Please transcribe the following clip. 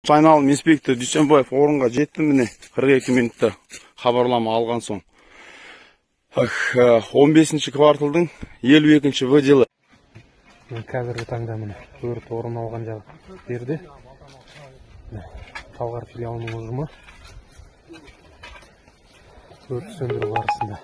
Айналым инспектор Дүйсенбаев орынға жетті міне 42 минутта хабарлама алған соң. 15-ші кварталдың 52-ші выделы. Қазіргі таңда міне өрт орын алған жағы берді. Талғар филиалының ұжымы өрт сөндіру барысында.